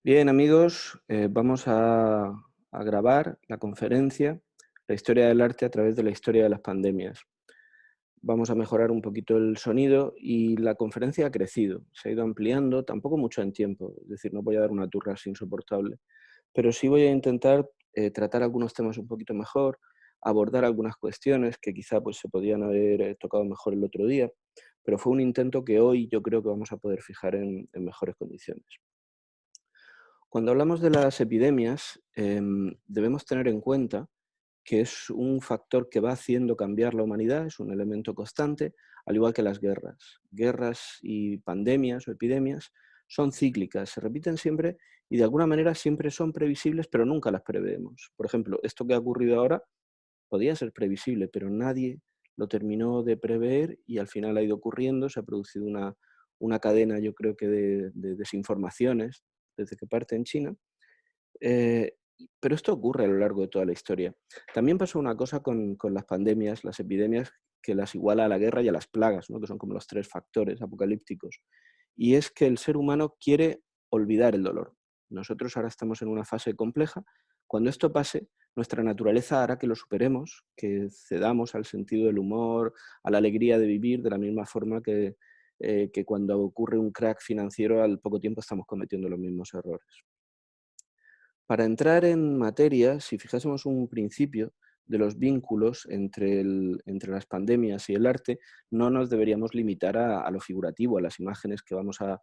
Bien, amigos, vamos a grabar la conferencia La historia del arte a través de la historia de las pandemias. Vamos a mejorar un poquito el sonido y la conferencia ha crecido, se ha ido ampliando, tampoco mucho en tiempo, es decir, no voy a dar una turra así insoportable, pero sí voy a intentar tratar algunos temas un poquito mejor, abordar algunas cuestiones que quizá pues, se podían haber tocado mejor el otro día, pero fue un intento que hoy yo creo que vamos a poder fijar en mejores condiciones. Cuando hablamos de las epidemias, debemos tener en cuenta que es un factor que va haciendo cambiar la humanidad, es un elemento constante, al igual que las guerras. Guerras y pandemias o epidemias son cíclicas, se repiten siempre y de alguna manera siempre son previsibles, pero nunca las preveemos. Por ejemplo, esto que ha ocurrido ahora podía ser previsible, pero nadie lo terminó de prever y al final ha ido ocurriendo, se ha producido una cadena, yo creo que de desinformaciones desde que parte en China. Pero esto ocurre a lo largo de toda la historia. También pasó una cosa con las pandemias, las epidemias, que las iguala a la guerra y a las plagas, ¿no? Que son como los tres factores apocalípticos. Y es que el ser humano quiere olvidar el dolor. Nosotros ahora estamos en una fase compleja. Cuando esto pase, nuestra naturaleza hará que lo superemos, que cedamos al sentido del humor, a la alegría de vivir, de la misma forma que cuando ocurre un crack financiero, al poco tiempo estamos cometiendo los mismos errores. Para entrar en materia, si fijásemos un principio de los vínculos entre las pandemias y el arte, no nos deberíamos limitar a lo figurativo, a las imágenes que vamos a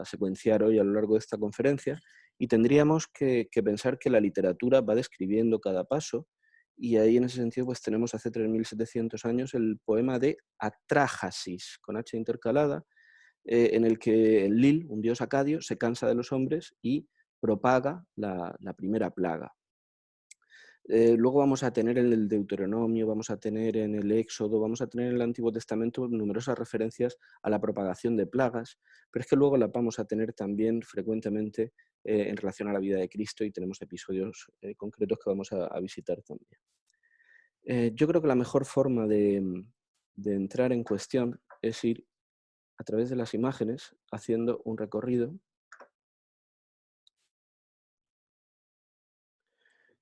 secuenciar hoy a lo largo de esta conferencia, y tendríamos que pensar que la literatura va describiendo cada paso, y ahí en ese sentido pues tenemos hace 3700 años el poema de Atrájasis, con H intercalada, en el que Enlil, un dios acadio, se cansa de los hombres y propaga la primera plaga. Luego vamos a tener en el Deuteronomio, vamos a tener en el Éxodo, vamos a tener en el Antiguo Testamento numerosas referencias a la propagación de plagas, pero es que luego las vamos a tener también frecuentemente en relación a la vida de Cristo y tenemos episodios concretos que vamos a visitar también. Yo creo que la mejor forma de entrar en cuestión es ir a través de las imágenes haciendo un recorrido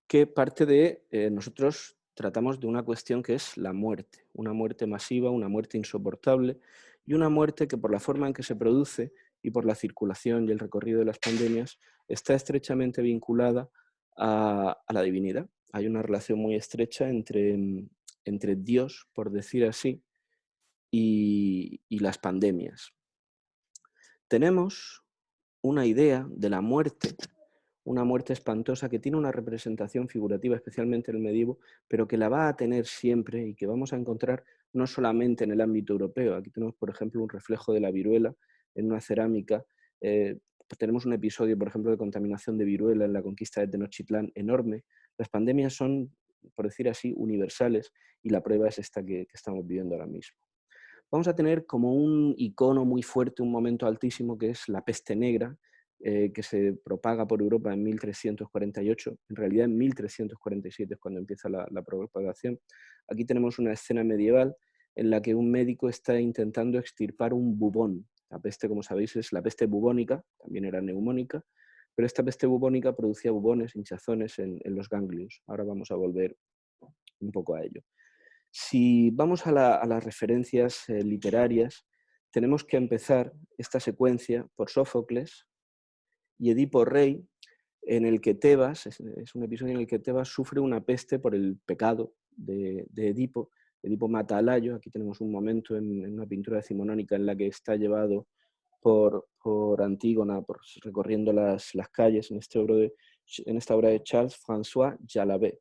que parte de nosotros tratamos de una cuestión que es la muerte, una muerte masiva, una muerte insoportable y una muerte que por la forma en que se produce y por la circulación y el recorrido de las pandemias está estrechamente vinculada a la divinidad. Hay una relación muy estrecha entre Dios, por decir así, y las pandemias. Tenemos una idea de la muerte, una muerte espantosa que tiene una representación figurativa, especialmente en el medievo, pero que la va a tener siempre y que vamos a encontrar no solamente en el ámbito europeo. Aquí tenemos, por ejemplo, un reflejo de la viruela en una cerámica. Tenemos un episodio, por ejemplo, de contaminación de viruela en la conquista de Tenochtitlán enorme. Las pandemias son, por decir así, universales y la prueba es esta que estamos viviendo ahora mismo. Vamos a tener como un icono muy fuerte, un momento altísimo, que es la peste negra, que se propaga por Europa en 1348, en realidad en 1347 es cuando empieza la propagación. Aquí tenemos una escena medieval en la que un médico está intentando extirpar un bubón. La peste, como sabéis, es la peste bubónica, también era neumónica, pero esta peste bubónica producía bubones, hinchazones en los ganglios. Ahora vamos a volver un poco a ello. Si vamos a las referencias literarias, tenemos que empezar esta secuencia por Sófocles y Edipo Rey, en el que Tebas, es un episodio en el que Tebas sufre una peste por el pecado de Edipo. Edipo mata a Layo, aquí tenemos un momento en una pintura decimonónica en la que está llevado por Antígona, recorriendo las calles en esta obra de Charles-François Jalabert.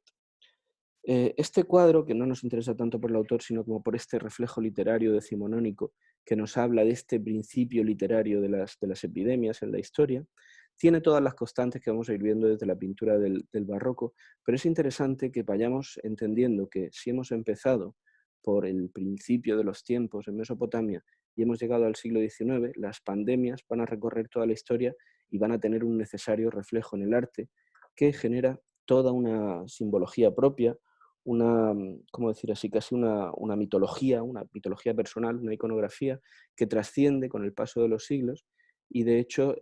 Este cuadro, que no nos interesa tanto por el autor, sino como por este reflejo literario decimonónico que nos habla de este principio literario de las epidemias en la historia, tiene todas las constantes que vamos a ir viendo desde la pintura del barroco, pero es interesante que vayamos entendiendo que si hemos empezado por el principio de los tiempos en Mesopotamia y hemos llegado al siglo XIX, las pandemias van a recorrer toda la historia y van a tener un necesario reflejo en el arte que genera toda una simbología propia, una, ¿cómo decir así?, casi una mitología personal, una iconografía que trasciende con el paso de los siglos y de hecho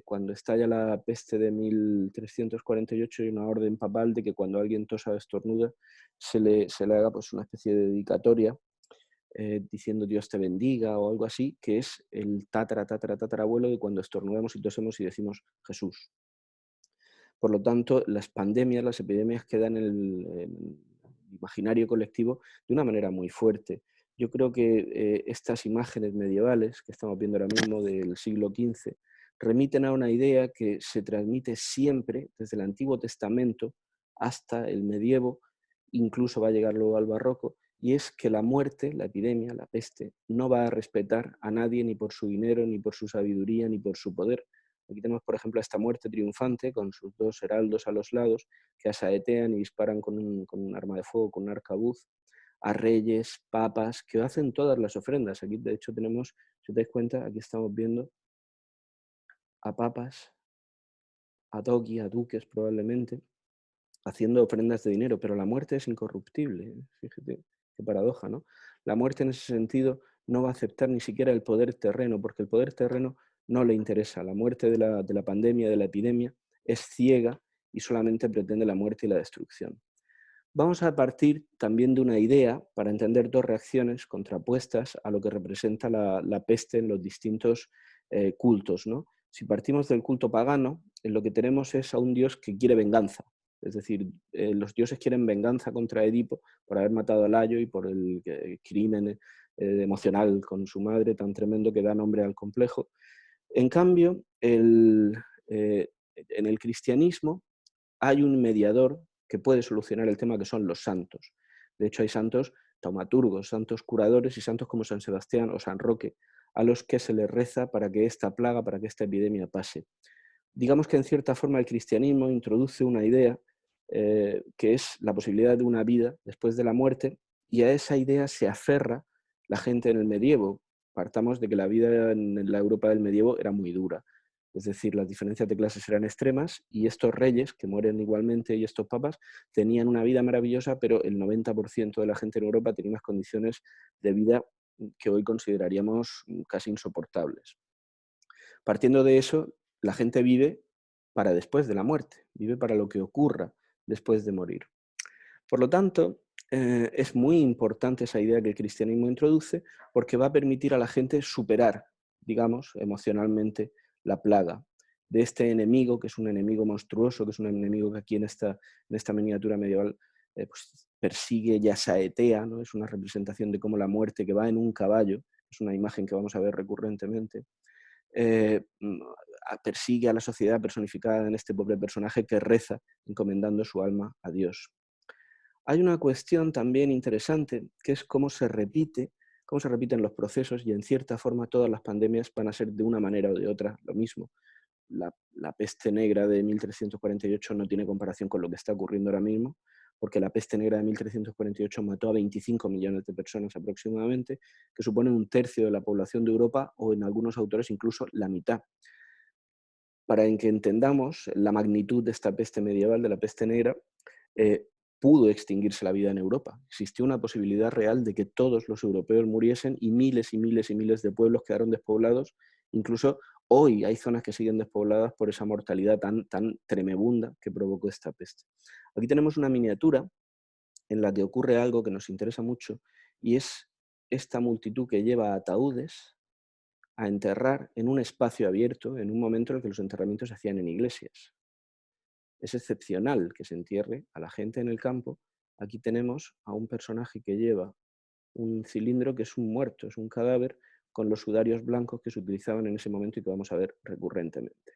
cuando estalla la peste de 1348 hay una orden papal de que cuando alguien tosa o estornuda se le haga pues, una especie de dedicatoria diciendo Dios te bendiga o algo así, que es el tatarabuelo de cuando estornudamos y tosemos y decimos Jesús. Por lo tanto, las pandemias, las epidemias quedan en el imaginario colectivo de una manera muy fuerte. Yo creo que estas imágenes medievales que estamos viendo ahora mismo del siglo XV remiten a una idea que se transmite siempre desde el Antiguo Testamento hasta el medievo, incluso va a llegar luego al barroco, y es que la muerte, la epidemia, la peste, no va a respetar a nadie ni por su dinero, ni por su sabiduría, ni por su poder. Aquí tenemos, por ejemplo, esta muerte triunfante con sus dos heraldos a los lados que asaetean y disparan con un arma de fuego, con un arcabuz, a reyes, papas, que hacen todas las ofrendas. Aquí, de hecho, tenemos, si os dais cuenta, aquí estamos viendo a papas, a dogi, a duques probablemente, haciendo ofrendas de dinero, pero la muerte es incorruptible. Fíjate qué paradoja, ¿no? La muerte en ese sentido no va a aceptar ni siquiera el poder terreno, porque el poder terreno no le interesa. La muerte de la pandemia, de la epidemia, es ciega y solamente pretende la muerte y la destrucción. Vamos a partir también de una idea para entender dos reacciones contrapuestas a lo que representa la peste en los distintos cultos, ¿no? Si partimos del culto pagano, lo que tenemos es a un dios que quiere venganza. Es decir, los dioses quieren venganza contra Edipo por haber matado a Layo y por el crimen emocional con su madre tan tremendo que da nombre al complejo. En cambio, en el cristianismo hay un mediador que puede solucionar el tema, que son los santos. De hecho, hay santos taumaturgos, santos curadores y santos como San Sebastián o San Roque, a los que se les reza para que esta plaga, para que esta epidemia pase. Digamos que en cierta forma el cristianismo introduce una idea que es la posibilidad de una vida después de la muerte, y a esa idea se aferra la gente en el medievo. Partamos de que la vida en la Europa del medievo era muy dura. Es decir, las diferencias de clases eran extremas y estos reyes, que mueren igualmente, y estos papas, tenían una vida maravillosa, pero el 90% de la gente en Europa tenía unas condiciones de vida que hoy consideraríamos casi insoportables. Partiendo de eso, la gente vive para después de la muerte, vive para lo que ocurra después de morir. Por lo tanto, es muy importante esa idea que el cristianismo introduce, porque va a permitir a la gente superar, digamos, emocionalmente la plaga de este enemigo, que es un enemigo monstruoso, que es un enemigo que aquí en esta miniatura medieval pues, persigue y asaetea, ¿no? Es una representación de cómo la muerte, que va en un caballo, es una imagen que vamos a ver recurrentemente, eh, persigue a la sociedad personificada en este pobre personaje que reza encomendando su alma a Dios. Hay una cuestión también interesante, que es cómo se repiten los procesos, y en cierta forma todas las pandemias van a ser de una manera o de otra lo mismo. La peste negra de 1348 no tiene comparación con lo que está ocurriendo ahora mismo, porque la peste negra de 1348 mató a 25 millones de personas aproximadamente, que supone un tercio de la población de Europa, o en algunos autores incluso la mitad. Para que entendamos la magnitud de esta peste medieval, de la peste negra, eh, pudo extinguirse la vida en Europa. Existió una posibilidad real de que todos los europeos muriesen y miles y miles y miles de pueblos quedaron despoblados. Incluso hoy hay zonas que siguen despobladas por esa mortalidad tan tremebunda que provocó esta peste. Aquí tenemos una miniatura en la que ocurre algo que nos interesa mucho, y es esta multitud que lleva ataúdes a enterrar en un espacio abierto, en un momento en el que los enterramientos se hacían en iglesias. Es excepcional que se entierre a la gente en el campo. Aquí tenemos a un personaje que lleva un cilindro que es un muerto, es un cadáver, con los sudarios blancos que se utilizaban en ese momento y que vamos a ver recurrentemente.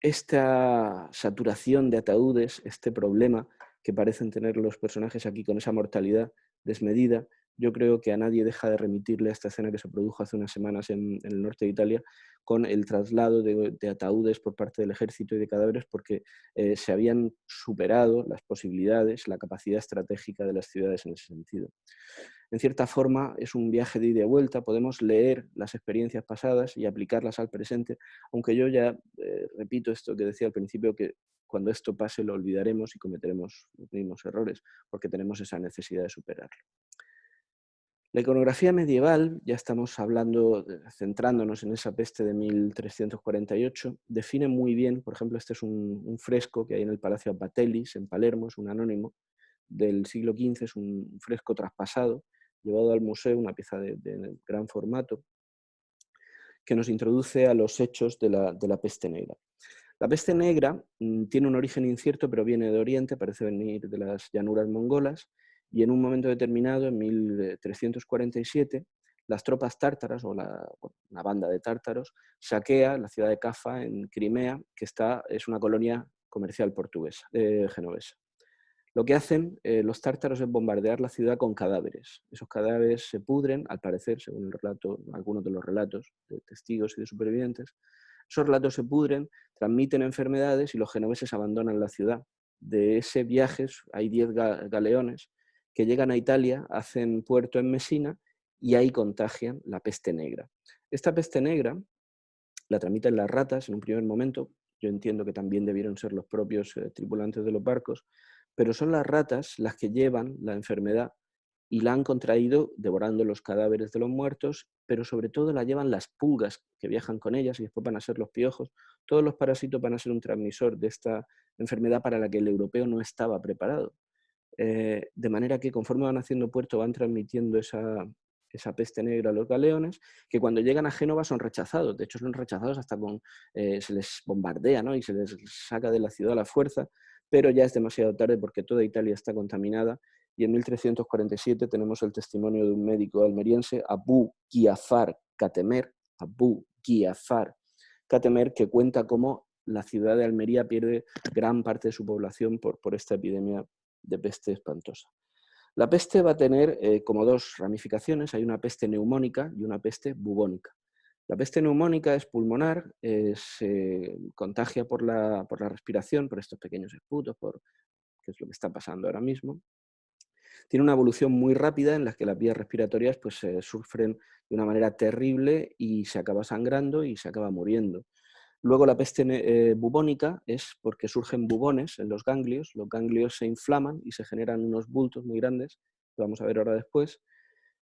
Esta saturación de ataúdes, este problema que parecen tener los personajes aquí con esa mortalidad desmedida, yo creo que a nadie deja de remitirle a esta escena que se produjo hace unas semanas en el norte de Italia, con el traslado de ataúdes por parte del ejército y de cadáveres, porque se habían superado las posibilidades, la capacidad estratégica de las ciudades en ese sentido. En cierta forma es un viaje de ida y vuelta, podemos leer las experiencias pasadas y aplicarlas al presente, aunque yo ya repito esto que decía al principio, que cuando esto pase lo olvidaremos y cometeremos los mismos errores, porque tenemos esa necesidad de superarlo. La iconografía medieval, ya estamos hablando, centrándonos en esa peste de 1348, define muy bien, por ejemplo, este es un fresco que hay en el Palacio Batellis, en Palermo, es un anónimo del siglo XV, es un fresco traspasado, llevado al museo, una pieza de gran formato, que nos introduce a los hechos de la peste negra. La peste negra tiene un origen incierto, pero viene de Oriente, parece venir de las llanuras mongolas, y en un momento determinado, en 1347, las tropas tártaras, o una banda de tártaros, saquea la ciudad de Cafa, en Crimea, que es una colonia comercial portuguesa, genovesa. Lo que hacen los tártaros es bombardear la ciudad con cadáveres. Esos cadáveres se pudren, al parecer, según el relato, algunos de los relatos de testigos y de supervivientes. Esos relatos se pudren, transmiten enfermedades y los genoveses abandonan la ciudad. De ese viaje hay 10 galeones que llegan a Italia, hacen puerto en Mesina y ahí contagian la peste negra. Esta peste negra la transmiten las ratas en un primer momento. Yo entiendo que también debieron ser los propios tripulantes de los barcos, pero son las ratas las que llevan la enfermedad y la han contraído devorando los cadáveres de los muertos, pero sobre todo la llevan las pulgas que viajan con ellas y después van a ser los piojos. Todos los parásitos van a ser un transmisor de esta enfermedad para la que el europeo no estaba preparado. De manera que conforme van haciendo puerto van transmitiendo esa peste negra a los galeones, que cuando llegan a Génova son rechazados. De hecho, son rechazados hasta se les bombardea, ¿no? Y se les saca de la ciudad a la fuerza, pero ya es demasiado tarde porque toda Italia está contaminada. Y en 1347 tenemos el testimonio de un médico almeriense, Abu Giafar Katemer, que cuenta cómo la ciudad de Almería pierde gran parte de su población por esta epidemia de peste espantosa. La peste va a tener como dos ramificaciones, hay una peste neumónica y una peste bubónica. La peste neumónica es pulmonar, se contagia por la respiración, por estos pequeños esputos, que es lo que está pasando ahora mismo. Tiene una evolución muy rápida en la que las vías respiratorias pues, sufren de una manera terrible y se acaba sangrando y se acaba muriendo. Luego la peste bubónica es porque surgen bubones en los ganglios se inflaman y se generan unos bultos muy grandes, que vamos a ver ahora después,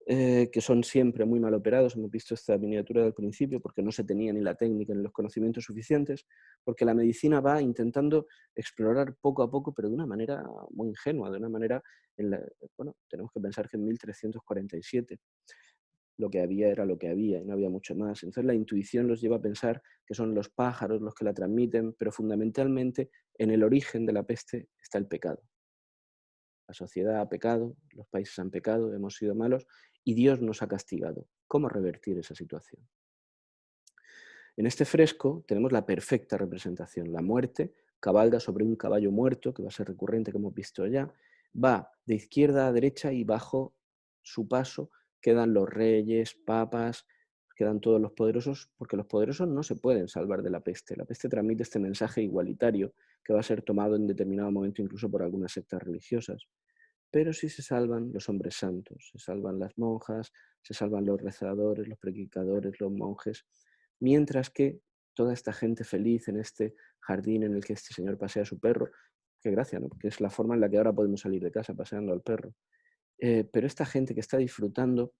que son siempre muy mal operados. Hemos visto esta miniatura del principio porque no se tenía ni la técnica ni los conocimientos suficientes, porque la medicina va intentando explorar poco a poco, pero de una manera muy ingenua, de una manera bueno, tenemos que pensar que en 1347 lo que había era lo que había y no había mucho más. Entonces la intuición los lleva a pensar que son los pájaros los que la transmiten, pero fundamentalmente en el origen de la peste está el pecado. La sociedad ha pecado, los países han pecado, hemos sido malos y Dios nos ha castigado. ¿Cómo revertir esa situación? En este fresco tenemos la perfecta representación. La muerte cabalga sobre un caballo muerto, que va a ser recurrente que hemos visto ya, va de izquierda a derecha y bajo su paso quedan los reyes, papas, quedan todos los poderosos, porque los poderosos no se pueden salvar de la peste. La peste transmite este mensaje igualitario que va a ser tomado en determinado momento incluso por algunas sectas religiosas. Pero sí se salvan los hombres santos, se salvan las monjas, se salvan los rezadores, los predicadores, los monjes, mientras que toda esta gente feliz en este jardín en el que este señor pasea a su perro, qué gracia, ¿no? Porque es la forma en la que ahora podemos salir de casa paseando al perro. Pero esta gente que está disfrutando,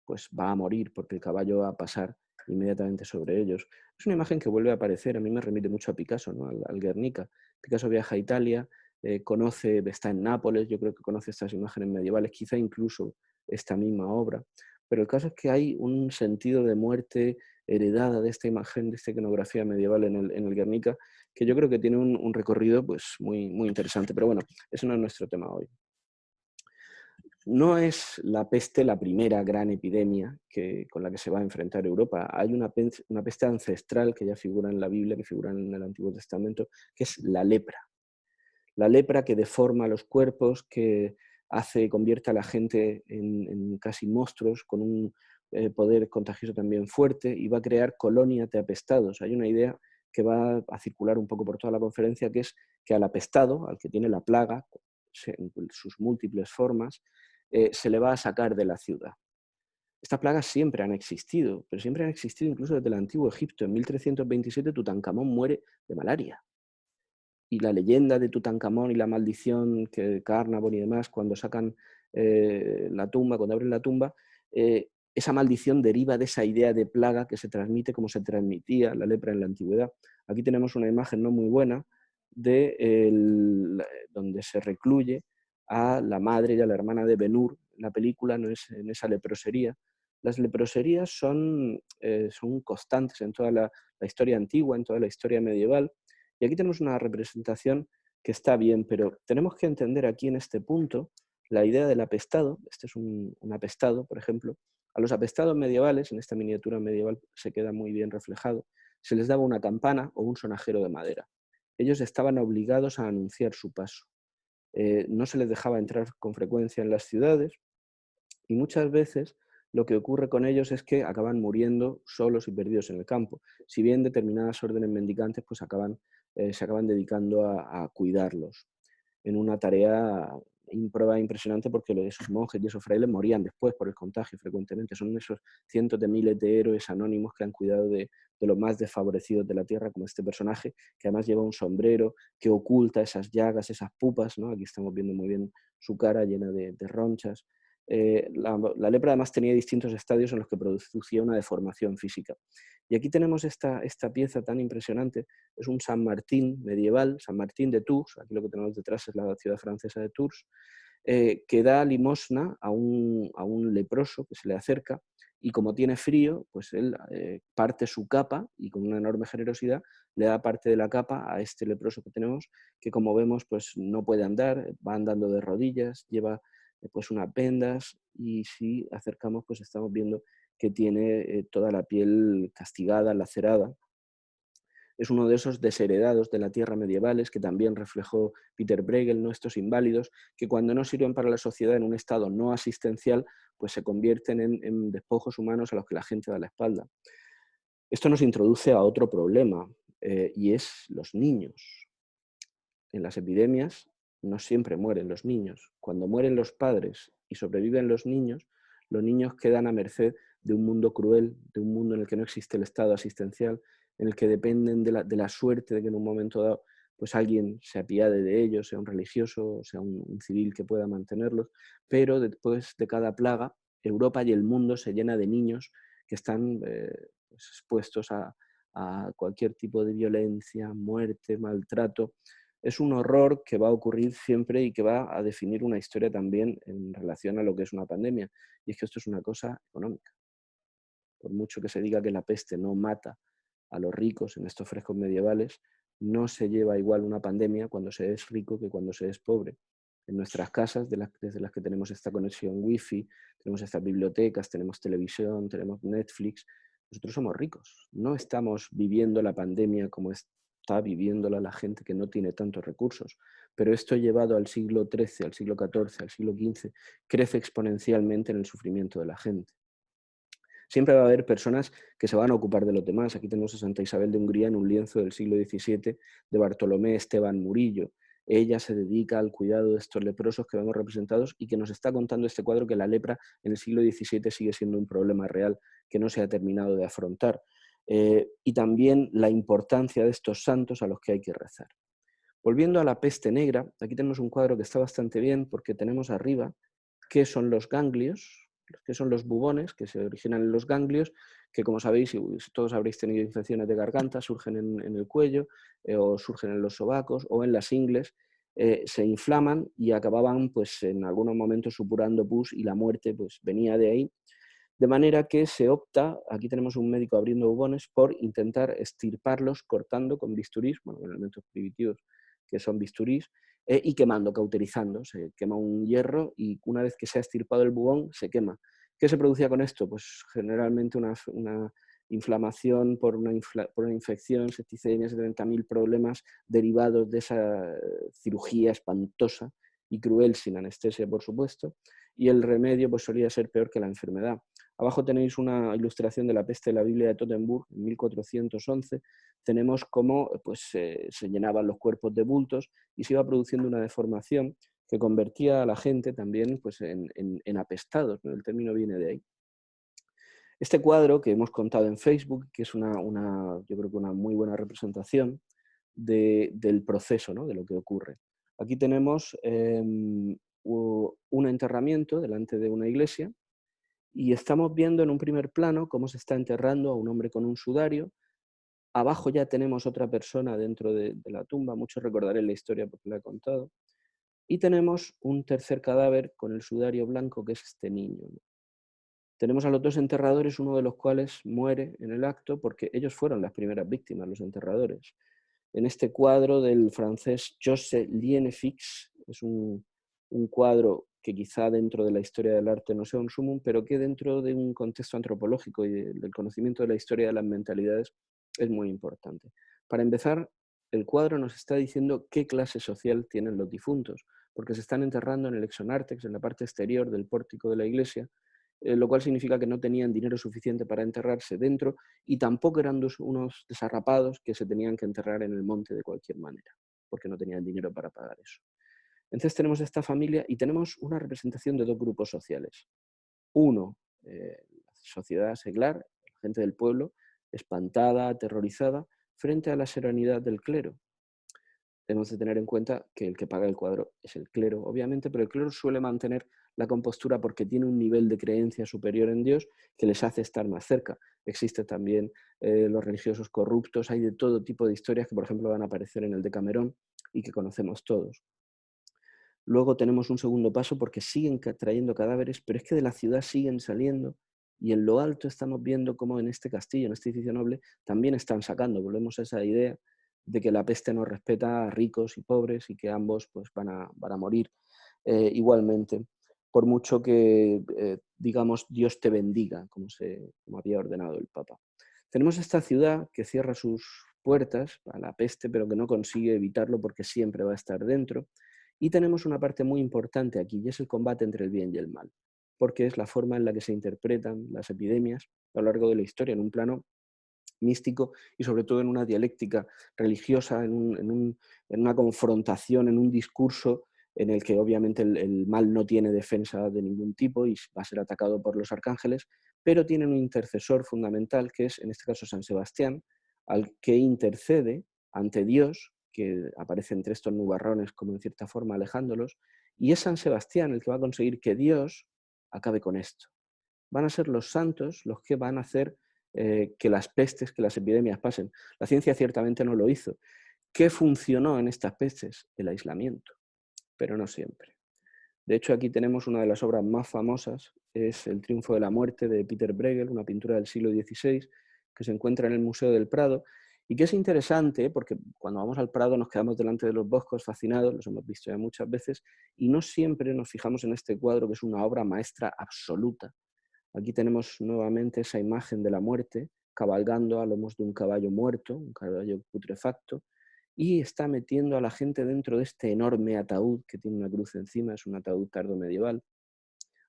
pues va a morir porque el caballo va a pasar inmediatamente sobre ellos. Es una imagen que vuelve a aparecer, a mí me remite mucho a Picasso, ¿no? al Guernica. Picasso viaja a Italia, está en Nápoles, yo creo que conoce estas imágenes medievales, quizá incluso esta misma obra, pero el caso es que hay un sentido de muerte heredada de esta imagen, de esta iconografía medieval en el Guernica, que yo creo que tiene un recorrido pues, muy, muy interesante, pero bueno, eso no es nuestro tema hoy. No es la peste la primera gran epidemia con la que se va a enfrentar Europa. Hay una peste ancestral que ya figura en la Biblia, que figura en el Antiguo Testamento, que es la lepra. La lepra que deforma los cuerpos, que convierte a la gente en casi monstruos, con un poder contagioso también fuerte, y va a crear colonias de apestados. Hay una idea que va a circular un poco por toda la conferencia, que es que al apestado, al que tiene la plaga, en sus múltiples formas, se le va a sacar de la ciudad. Estas plagas siempre han existido, pero siempre han existido incluso desde el antiguo Egipto. En 1327 Tutankamón muere de malaria. Y la leyenda de Tutankamón y la maldición que Carnarvon y demás, cuando sacan la tumba, cuando abren la tumba, esa maldición deriva de esa idea de plaga que se transmite como se transmitía la lepra en la antigüedad. Aquí tenemos una imagen no muy buena de donde se recluye a la madre y a la hermana de Ben-Hur. La película no es en esa leprosería. Las leproserías son constantes en toda la historia antigua, en toda la historia medieval, y aquí tenemos una representación que está bien, pero tenemos que entender aquí en este punto la idea del apestado. Este es un apestado, por ejemplo. A los apestados medievales, en esta miniatura medieval se queda muy bien reflejado, se les daba una campana o un sonajero de madera. Ellos estaban obligados a anunciar su paso. No se les dejaba entrar con frecuencia en las ciudades y muchas veces lo que ocurre con ellos es que acaban muriendo solos y perdidos en el campo. Si bien determinadas órdenes mendicantes pues se acaban dedicando a cuidarlos en una tarea impresionante, porque esos monjes y esos frailes morían después por el contagio frecuentemente. Son esos cientos de miles de héroes anónimos que han cuidado de los más desfavorecidos de la tierra, como este personaje, que además lleva un sombrero que oculta esas llagas, esas pupas, ¿no? Aquí estamos viendo muy bien su cara llena de ronchas. La lepra además tenía distintos estadios en los que producía una deformación física. Y aquí tenemos esta pieza tan impresionante. Es un San Martín medieval, San Martín de Tours, aquí lo que tenemos detrás es la ciudad francesa de Tours, que da limosna a un leproso que se le acerca, y como tiene frío, pues él parte su capa y con una enorme generosidad le da parte de la capa a este leproso que tenemos, que como vemos pues no puede andar, va andando de rodillas, lleva pues unas vendas, y si acercamos pues estamos viendo que tiene toda la piel castigada, lacerada. Es uno de esos desheredados de la tierra medievales que también reflejó Peter Bruegel, ¿no? Estos inválidos que cuando no sirven para la sociedad en un estado no asistencial, pues se convierten en despojos humanos a los que la gente da la espalda. Esto nos introduce a otro problema, y es los niños. En las epidemias no siempre mueren los niños. Cuando mueren los padres y sobreviven los niños quedan a merced de un mundo cruel, de un mundo en el que no existe el estado asistencial, en el que dependen de la suerte de que en un momento dado pues alguien se apiade de ellos, sea un religioso, sea un civil que pueda mantenerlos, pero después de cada plaga, Europa y el mundo se llena de niños que están pues expuestos a cualquier tipo de violencia, muerte, maltrato. Es un horror que va a ocurrir siempre y que va a definir una historia también en relación a lo que es una pandemia. Y es que esto es una cosa económica. Por mucho que se diga que la peste no mata a los ricos en estos frescos medievales, no se lleva igual una pandemia cuando se es rico que cuando se es pobre. En nuestras casas, desde las que tenemos esta conexión wifi, tenemos estas bibliotecas, tenemos televisión, tenemos Netflix, nosotros somos ricos. No estamos viviendo la pandemia como está viviéndola la gente que no tiene tantos recursos. Pero esto llevado al siglo XIII, al siglo XIV, al siglo XV, crece exponencialmente en el sufrimiento de la gente. Siempre va a haber personas que se van a ocupar de los demás. Aquí tenemos a Santa Isabel de Hungría en un lienzo del siglo XVII de Bartolomé Esteban Murillo. Ella se dedica al cuidado de estos leprosos que vemos representados y que nos está contando este cuadro que la lepra en el siglo XVII sigue siendo un problema real que no se ha terminado de afrontar. Y también la importancia de estos santos a los que hay que rezar. Volviendo a la peste negra, aquí tenemos un cuadro que está bastante bien porque tenemos arriba qué son los ganglios, qué son los bubones que se originan en los ganglios, que como sabéis, y todos habréis tenido infecciones de garganta, surgen en el cuello, o surgen en los sobacos o en las ingles, se inflaman y acababan pues, en algunos momentos supurando pus, y la muerte pues, venía de ahí. De manera que se opta, aquí tenemos un médico abriendo bubones, por intentar extirparlos cortando con bisturís, bueno, con elementos primitivos que son bisturís, y quemando, cauterizando. Se quema un hierro y una vez que se ha extirpado el bubón, se quema. ¿Qué se producía con esto? Pues generalmente una inflamación por una infección, septicemia, 70.000 problemas derivados de esa cirugía espantosa y cruel, sin anestesia, por supuesto, y el remedio pues solía ser peor que la enfermedad. Abajo tenéis una ilustración de la peste de la Biblia de Tottenburg, en 1411. Tenemos cómo pues, se llenaban los cuerpos de bultos y se iba produciendo una deformación que convertía a la gente también pues, en apestados, ¿no? El término viene de ahí. Este cuadro que hemos contado en Facebook, que es yo creo que una muy buena representación del proceso, ¿no? De lo que ocurre. Aquí tenemos un enterramiento delante de una iglesia, Y estamos viendo en un primer plano cómo se está enterrando a un hombre con un sudario. Abajo ya tenemos otra persona dentro de la tumba, muchos recordaré la historia porque la he contado. Y tenemos un tercer cadáver con el sudario blanco, que es este niño, ¿no? Tenemos a los dos enterradores, uno de los cuales muere en el acto porque ellos fueron las primeras víctimas, los enterradores. En este cuadro del francés José Lienefix, es un cuadro que quizá dentro de la historia del arte no sea un sumum, pero que dentro de un contexto antropológico y del conocimiento de la historia de las mentalidades es muy importante. Para empezar, el cuadro nos está diciendo qué clase social tienen los difuntos, porque se están enterrando en el exonártex, en la parte exterior del pórtico de la iglesia, lo cual significa que no tenían dinero suficiente para enterrarse dentro y tampoco eran unos desarrapados que se tenían que enterrar en el monte de cualquier manera, porque no tenían dinero para pagar eso. Entonces tenemos esta familia y tenemos una representación de dos grupos sociales. Uno, la sociedad seglar, la gente del pueblo, espantada, aterrorizada, frente a la serenidad del clero. Tenemos que tener en cuenta que el que paga el cuadro es el clero, obviamente, pero el clero suele mantener la compostura porque tiene un nivel de creencia superior en Dios que les hace estar más cerca. Existen también los religiosos corruptos, hay de todo tipo de historias que, por ejemplo, van a aparecer en el Decamerón y que conocemos todos. Luego tenemos un segundo paso porque siguen trayendo cadáveres, pero es que de la ciudad siguen saliendo y en lo alto estamos viendo cómo en este castillo, en este edificio noble, también están sacando. Volvemos a esa idea de que la peste no respeta a ricos y pobres y que ambos pues, van a morir igualmente, por mucho que, digamos, Dios te bendiga, como había ordenado el Papa. Tenemos esta ciudad que cierra sus puertas a la peste, pero que no consigue evitarlo porque siempre va a estar dentro. Y tenemos una parte muy importante aquí, y es el combate entre el bien y el mal, porque es la forma en la que se interpretan las epidemias a lo largo de la historia, en un plano místico y sobre todo en una dialéctica religiosa, en una confrontación, en un discurso en el que obviamente el mal no tiene defensa de ningún tipo y va a ser atacado por los arcángeles, pero tiene un intercesor fundamental que es, en este caso, San Sebastián, al que intercede ante Dios, que aparece entre estos nubarrones como en cierta forma alejándolos, y es San Sebastián el que va a conseguir que Dios acabe con esto. Van a ser los santos los que van a hacer que las pestes, que las epidemias pasen. La ciencia ciertamente no lo hizo. ¿Qué funcionó en estas pestes? El aislamiento, pero no siempre. De hecho, aquí tenemos una de las obras más famosas, es El triunfo de la muerte de Peter Bruegel, una pintura del siglo XVI, que se encuentra en el Museo del Prado, y que es interesante porque cuando vamos al Prado nos quedamos delante de los boscos fascinados, los hemos visto ya muchas veces, y no siempre nos fijamos en este cuadro, que es una obra maestra absoluta. Aquí tenemos nuevamente esa imagen de la muerte, cabalgando a lomos de un caballo muerto, un caballo putrefacto, y está metiendo a la gente dentro de este enorme ataúd que tiene una cruz encima, es un ataúd tardo medieval.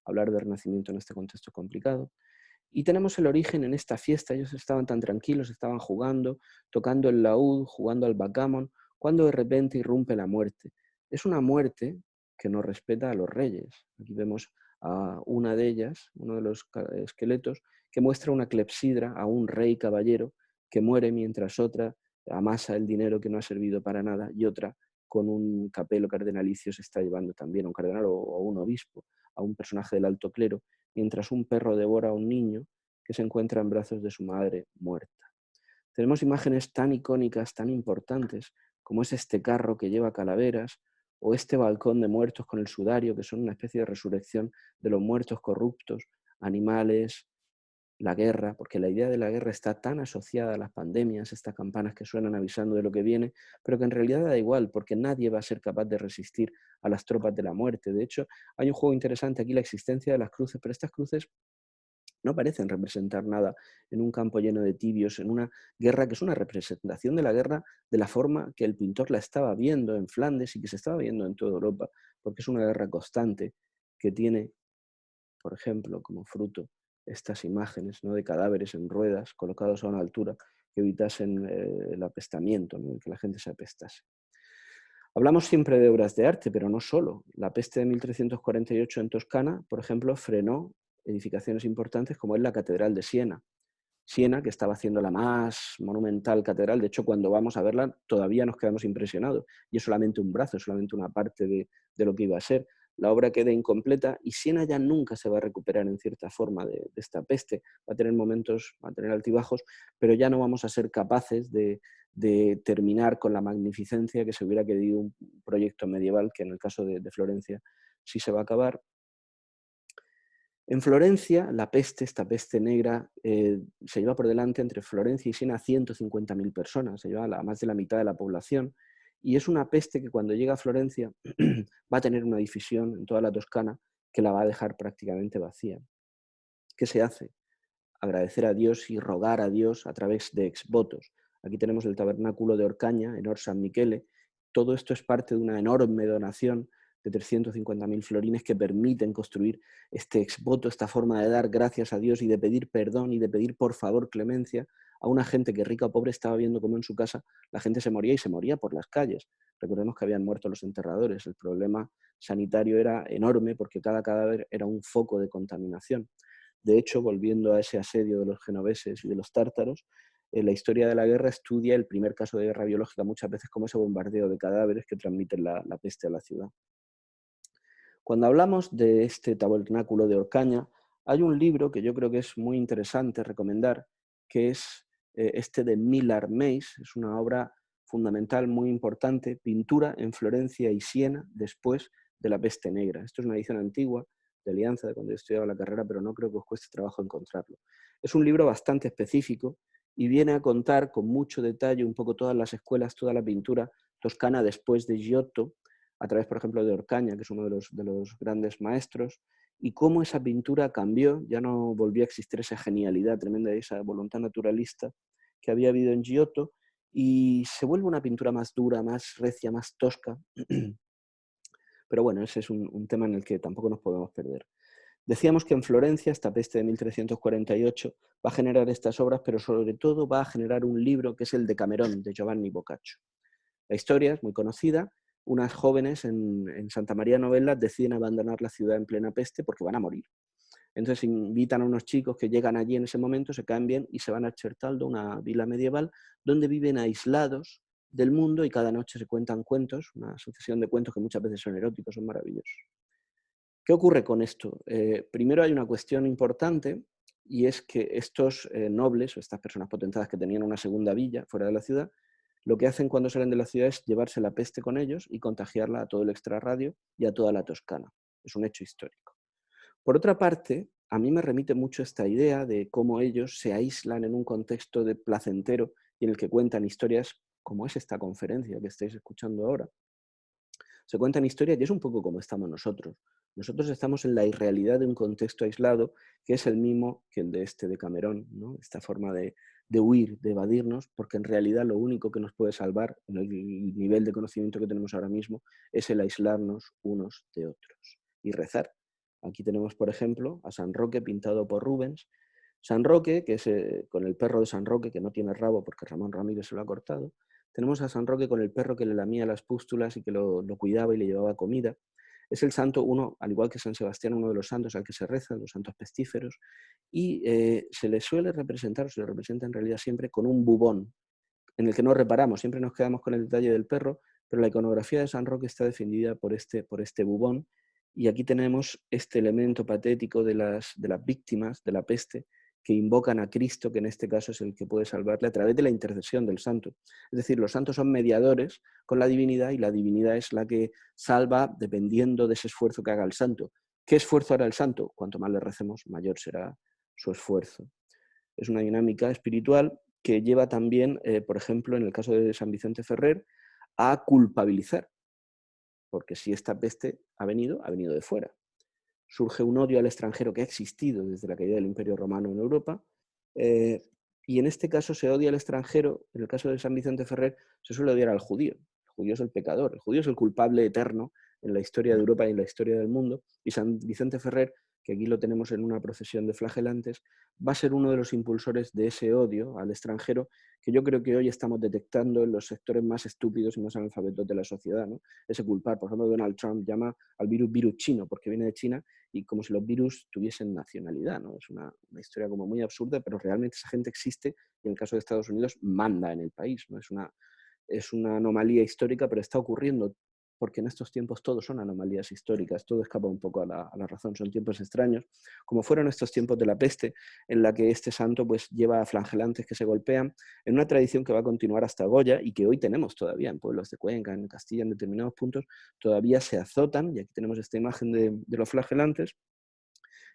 Hablar de renacimiento en este contexto es complicado. Y tenemos el origen en esta fiesta, ellos estaban tan tranquilos, estaban jugando, tocando el laúd, jugando al backgammon, cuando de repente irrumpe la muerte. Es una muerte que no respeta a los reyes. Aquí vemos a una de ellas, uno de los esqueletos, que muestra una clepsidra a un rey caballero que muere mientras otra amasa el dinero que no ha servido para nada y otra con un capelo cardenalicio se está llevando también a un cardenal o a un obispo, a un personaje del alto clero, mientras un perro devora a un niño que se encuentra en brazos de su madre muerta. Tenemos imágenes tan icónicas, tan importantes, como es este carro que lleva calaveras, o este balcón de muertos con el sudario, que son una especie de resurrección de los muertos corruptos, animales, la guerra, porque la idea de la guerra está tan asociada a las pandemias, estas campanas que suenan avisando de lo que viene, pero que en realidad da igual, porque nadie va a ser capaz de resistir a las tropas de la muerte. De hecho, hay un juego interesante aquí, la existencia de las cruces, pero estas cruces no parecen representar nada en un campo lleno de tibios, en una guerra que es una representación de la guerra de la forma que el pintor la estaba viendo en Flandes y que se estaba viendo en toda Europa, porque es una guerra constante que tiene, por ejemplo, como fruto estas imágenes, ¿no?, de cadáveres en ruedas colocados a una altura que evitasen el apestamiento, ¿no?, que la gente se apestase. Hablamos siempre de obras de arte, pero no solo. La peste de 1348 en Toscana, por ejemplo, frenó edificaciones importantes como es la Catedral de Siena. Siena, que estaba haciendo la más monumental catedral, de hecho cuando vamos a verla todavía nos quedamos impresionados, y es solamente un brazo, es solamente una parte de lo que iba a ser. la obra queda incompleta y Siena ya nunca se va a recuperar en cierta forma de esta peste. Va a tener momentos, va a tener altibajos, pero ya no vamos a ser capaces de terminar con la magnificencia que se hubiera querido un proyecto medieval, que en el caso de Florencia sí se va a acabar. En Florencia, la peste, esta peste negra, se lleva por delante entre Florencia y Siena 150.000 personas, se lleva a más de la mitad de la población, y es una peste que cuando llega a Florencia va a tener una difusión en toda la Toscana que la va a dejar prácticamente vacía. ¿Qué se hace? Agradecer a Dios y rogar a Dios a través de exvotos. Aquí tenemos el tabernáculo de Orcaña, en Or San Michele. Todo esto es parte de una enorme donación de 350.000 florines que permiten construir este exvoto, esta forma de dar gracias a Dios y de pedir perdón y de pedir por favor clemencia a una gente que rica o pobre estaba viendo cómo en su casa la gente se moría y se moría por las calles. Recordemos que habían muerto los enterradores. El problema sanitario era enorme porque cada cadáver era un foco de contaminación. De hecho, volviendo a ese asedio de los genoveses y de los tártaros, la historia de la guerra estudia el primer caso de guerra biológica muchas veces como ese bombardeo de cadáveres que transmiten la peste a la ciudad. Cuando hablamos de este tabernáculo de Orcaña, hay un libro que yo creo que es muy interesante recomendar, que es este de Millar Meis. Es una obra fundamental muy importante, Pintura en Florencia y Siena después de la peste negra. Esto es una edición antigua de Alianza, de cuando yo estudiaba la carrera, pero no creo que os cueste trabajo encontrarlo. Es un libro bastante específico y viene a contar con mucho detalle un poco todas las escuelas, toda la pintura toscana después de Giotto, a través, por ejemplo, de Orcaña, que es uno de los grandes maestros, y cómo esa pintura cambió, ya no volvió a existir esa genialidad tremenda, esa voluntad naturalista que había habido en Giotto, y se vuelve una pintura más dura, más recia, más tosca. Pero bueno, ese es un tema en el que tampoco nos podemos perder. Decíamos que en Florencia, esta peste de 1348, va a generar estas obras, pero sobre todo va a generar un libro que es el Decamerón, de Giovanni Boccaccio. La historia es muy conocida. Unas jóvenes en Santa María Novella deciden abandonar la ciudad en plena peste porque van a morir. Entonces invitan a unos chicos que llegan allí en ese momento, se cambian y se van a Certaldo, una vila medieval, donde viven aislados del mundo y cada noche se cuentan cuentos, una sucesión de cuentos que muchas veces son eróticos, son maravillosos. ¿Qué ocurre con esto? Primero hay una cuestión importante y es que estos nobles o estas personas potentadas que tenían una segunda villa fuera de la ciudad, lo que hacen cuando salen de la ciudad es llevarse la peste con ellos y contagiarla a todo el extrarradio y a toda la Toscana. Es un hecho histórico. Por otra parte, a mí me remite mucho esta idea de cómo ellos se aíslan en un contexto de placentero y en el que cuentan historias como es esta conferencia que estáis escuchando ahora. Se cuentan historias y es un poco como estamos nosotros. Nosotros estamos en la irrealidad de un contexto aislado que es el mismo que el de este Decamerón, ¿no? Esta forma de huir, de evadirnos, porque en realidad lo único que nos puede salvar en el nivel de conocimiento que tenemos ahora mismo es el aislarnos unos de otros y rezar. Aquí tenemos, por ejemplo, a San Roque pintado por Rubens. San Roque, que es con el perro de San Roque, que no tiene rabo porque Ramón Ramírez se lo ha cortado. Tenemos a San Roque con el perro que le lamía las pústulas y que lo cuidaba y le llevaba comida. Es el santo, uno, al igual que San Sebastián, uno de los santos al que se rezan, los santos pestíferos, y se le suele representar, o se le representa en realidad siempre con un bubón, en el que no reparamos, siempre nos quedamos con el detalle del perro, pero la iconografía de San Roque está defendida por este bubón, y aquí tenemos este elemento patético de las víctimas de la peste que invocan a Cristo, que en este caso es el que puede salvarle a través de la intercesión del santo. Es decir, los santos son mediadores con la divinidad y la divinidad es la que salva dependiendo de ese esfuerzo que haga el santo. ¿Qué esfuerzo hará el santo? Cuanto más le recemos, mayor será su esfuerzo. Es una dinámica espiritual que lleva también, por ejemplo, en el caso de San Vicente Ferrer, a culpabilizar, porque si esta peste ha venido de fuera. Surge un odio al extranjero que ha existido desde la caída del Imperio Romano en Europa, y en este caso se odia al extranjero, en el caso de San Vicente Ferrer se suele odiar al judío. El judío es el pecador, el judío es el culpable eterno en la historia de Europa y en la historia del mundo, y San Vicente Ferrer, que aquí lo tenemos en una procesión de flagelantes, va a ser uno de los impulsores de ese odio al extranjero que yo creo que hoy estamos detectando en los sectores más estúpidos y más analfabetos de la sociedad, ¿no? Ese culpar, por ejemplo, Donald Trump llama al virus chino porque viene de China y como si los virus tuviesen nacionalidad, ¿no? Es una historia como muy absurda, pero realmente esa gente existe y en el caso de Estados Unidos manda en el país, ¿no? Es una anomalía histórica, pero está ocurriendo porque en estos tiempos todo son anomalías históricas, todo escapa un poco a la razón, son tiempos extraños, como fueron estos tiempos de la peste, en la que este santo pues lleva a flagelantes que se golpean, en una tradición que va a continuar hasta Goya y que hoy tenemos todavía en pueblos de Cuenca, en Castilla, en determinados puntos, todavía se azotan, y aquí tenemos esta imagen de los flagelantes,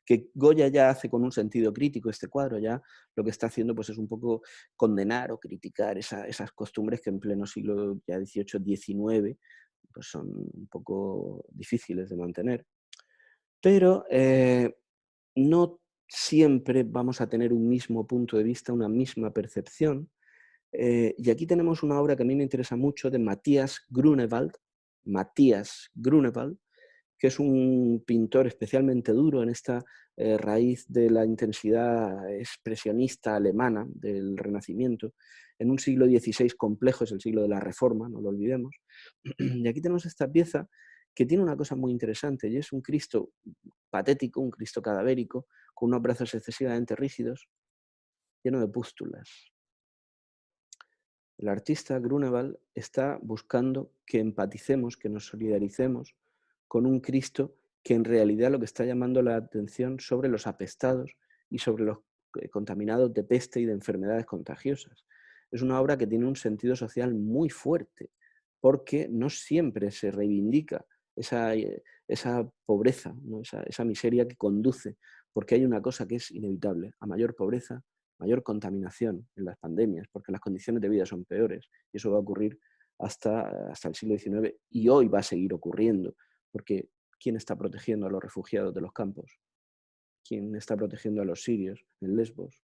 que Goya ya hace con un sentido crítico. Este cuadro ya lo que está haciendo pues, es un poco condenar o criticar esas costumbres que en pleno siglo ya XVIII, XIX pues son un poco difíciles de mantener. Pero no siempre vamos a tener un mismo punto de vista, una misma percepción. Y aquí tenemos una obra que a mí me interesa mucho de Matthias Grunewald, que es un pintor especialmente duro en esta raíz de la intensidad expresionista alemana del Renacimiento, en un siglo XVI complejo, es el siglo de la Reforma, no lo olvidemos. Y aquí tenemos esta pieza que tiene una cosa muy interesante, y es un Cristo patético, un Cristo cadavérico, con unos brazos excesivamente rígidos, lleno de pústulas. El artista Grunewald está buscando que empaticemos, que nos solidaricemos con un Cristo que en realidad lo que está llamando la atención sobre los apestados y sobre los contaminados de peste y de enfermedades contagiosas. Es una obra que tiene un sentido social muy fuerte, porque no siempre se reivindica esa pobreza, ¿no? esa miseria que conduce, porque hay una cosa que es inevitable: a mayor pobreza, mayor contaminación en las pandemias, porque las condiciones de vida son peores, y eso va a ocurrir hasta el siglo XIX, y hoy va a seguir ocurriendo, porque ¿quién está protegiendo a los refugiados de los campos? ¿Quién está protegiendo a los sirios en Lesbos?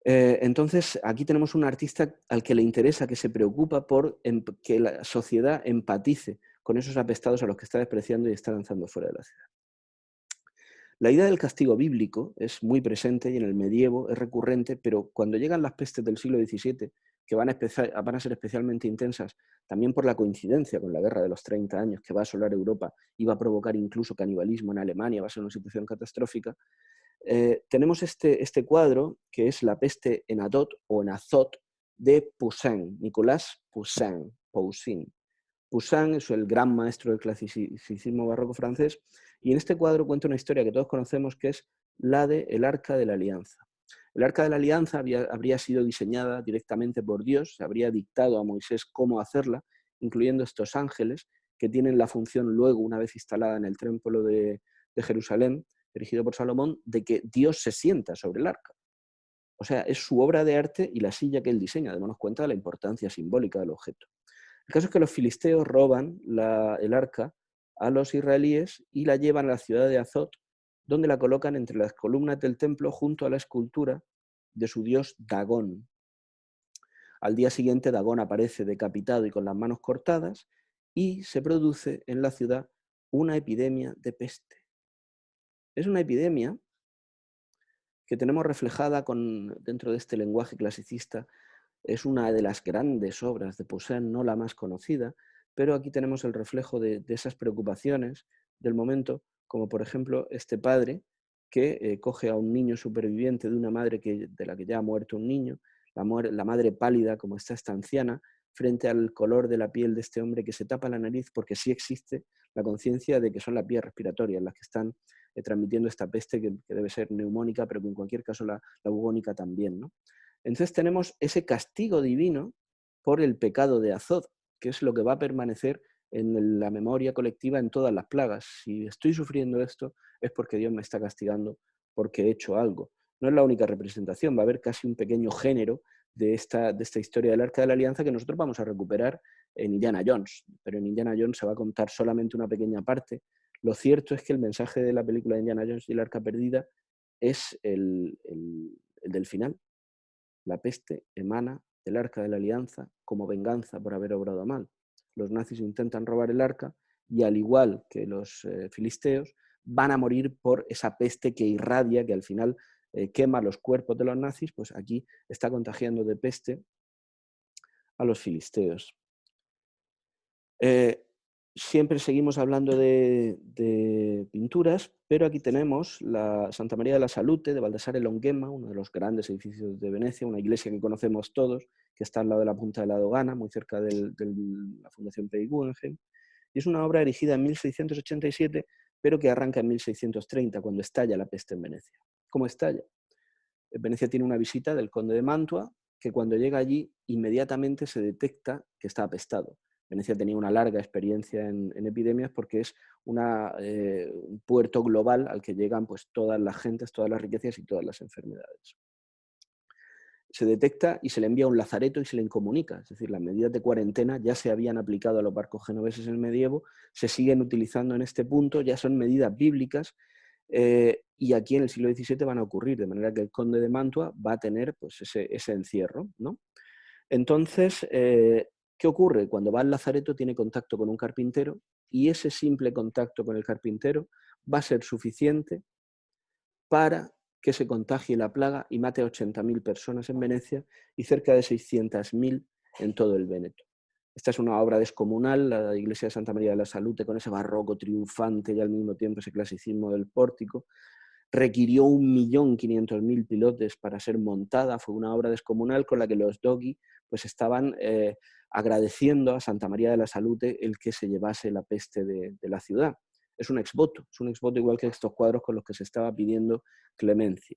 Entonces, aquí tenemos un artista al que le interesa, que se preocupa por que la sociedad empatice con esos apestados a los que está despreciando y está lanzando fuera de la ciudad. La idea del castigo bíblico es muy presente y en el medievo es recurrente, pero cuando llegan las pestes del siglo XVII, que van a ser especialmente intensas, también por la coincidencia con la Guerra de los 30 años, que va a asolar Europa y va a provocar incluso canibalismo en Alemania, va a ser una situación catastrófica, tenemos este cuadro, que es La peste en Adot o en Azot, de Poussin, Nicolas Poussin. Poussin es el gran maestro del clasicismo barroco francés, y en este cuadro cuenta una historia que todos conocemos, que es la de el Arca de la Alianza. El Arca de la Alianza habría sido diseñada directamente por Dios, se habría dictado a Moisés cómo hacerla, incluyendo estos ángeles, que tienen la función luego, una vez instalada en el templo de Jerusalén, dirigido por Salomón, de que Dios se sienta sobre el arca. O sea, es su obra de arte y la silla que él diseña. Démonos cuenta de la importancia simbólica del objeto. El caso es que los filisteos roban el arca a los israelíes y la llevan a la ciudad de Azot, donde la colocan entre las columnas del templo junto a la escultura de su dios Dagón. Al día siguiente, Dagón aparece decapitado y con las manos cortadas, y se produce en la ciudad una epidemia de peste. Es una epidemia que tenemos reflejada dentro de este lenguaje clasicista. Es una de las grandes obras de Poussin, no la más conocida, pero aquí tenemos el reflejo de esas preocupaciones del momento, como por ejemplo este padre que coge a un niño superviviente de una madre de la que ya ha muerto un niño, la madre pálida como está esta anciana, frente al color de la piel de este hombre que se tapa la nariz, porque sí existe la conciencia de que son las vías respiratorias las que están transmitiendo esta peste, que debe ser neumónica, pero que en cualquier caso la bubónica también, ¿no? Entonces tenemos ese castigo divino por el pecado de Azod, que es lo que va a permanecer en la memoria colectiva en todas las plagas. Si estoy sufriendo esto, es porque Dios me está castigando porque he hecho algo. No es la única representación, va a haber casi un pequeño género de esta historia del Arca de la Alianza que nosotros vamos a recuperar en Indiana Jones, pero en Indiana Jones se va a contar solamente una pequeña parte. Lo cierto es que el mensaje de la película de Indiana Jones y el Arca Perdida es el del final. La peste emana del Arca de la Alianza como venganza por haber obrado mal. Los nazis intentan robar el arca y, al igual que los filisteos, van a morir por esa peste que irradia, que al final quema los cuerpos de los nazis. Pues aquí está contagiando de peste a los filisteos. Siempre seguimos hablando de pinturas, pero aquí tenemos la Santa María de la Salute de Baldassare Longhemma, uno de los grandes edificios de Venecia, una iglesia que conocemos todos, que está al lado de la Punta de la Dogana, muy cerca de la Fundación P. Guggenheim. Y es una obra erigida en 1687, pero que arranca en 1630, cuando estalla la peste en Venecia. ¿Cómo estalla? Venecia tiene una visita del conde de Mantua, que cuando llega allí inmediatamente se detecta que está apestado. Venecia tenía una larga experiencia en epidemias porque es un puerto global al que llegan pues, todas las gentes, todas las riquezas y todas las enfermedades. Se detecta y se le envía a un lazareto y se le incomunica. Es decir, las medidas de cuarentena ya se habían aplicado a los barcos genoveses en el medievo, se siguen utilizando en este punto, ya son medidas bíblicas, y aquí en el siglo XVII van a ocurrir, de manera que el conde de Mantua va a tener pues, ese encierro, ¿no? Entonces, ¿qué ocurre? Cuando va al lazareto tiene contacto con un carpintero y ese simple contacto con el carpintero va a ser suficiente para que se contagie la plaga y mate a 80.000 personas en Venecia y cerca de 600.000 en todo el Véneto. Esta es una obra descomunal, la iglesia de Santa María de la Salute, con ese barroco triunfante y al mismo tiempo ese clasicismo del pórtico. Requirió 1.500.000 pilotes para ser montada, fue una obra descomunal con la que los dogui pues estaban agradeciendo a Santa María de la Salute el que se llevase la peste de la ciudad. Es un exvoto igual que estos cuadros con los que se estaba pidiendo clemencia.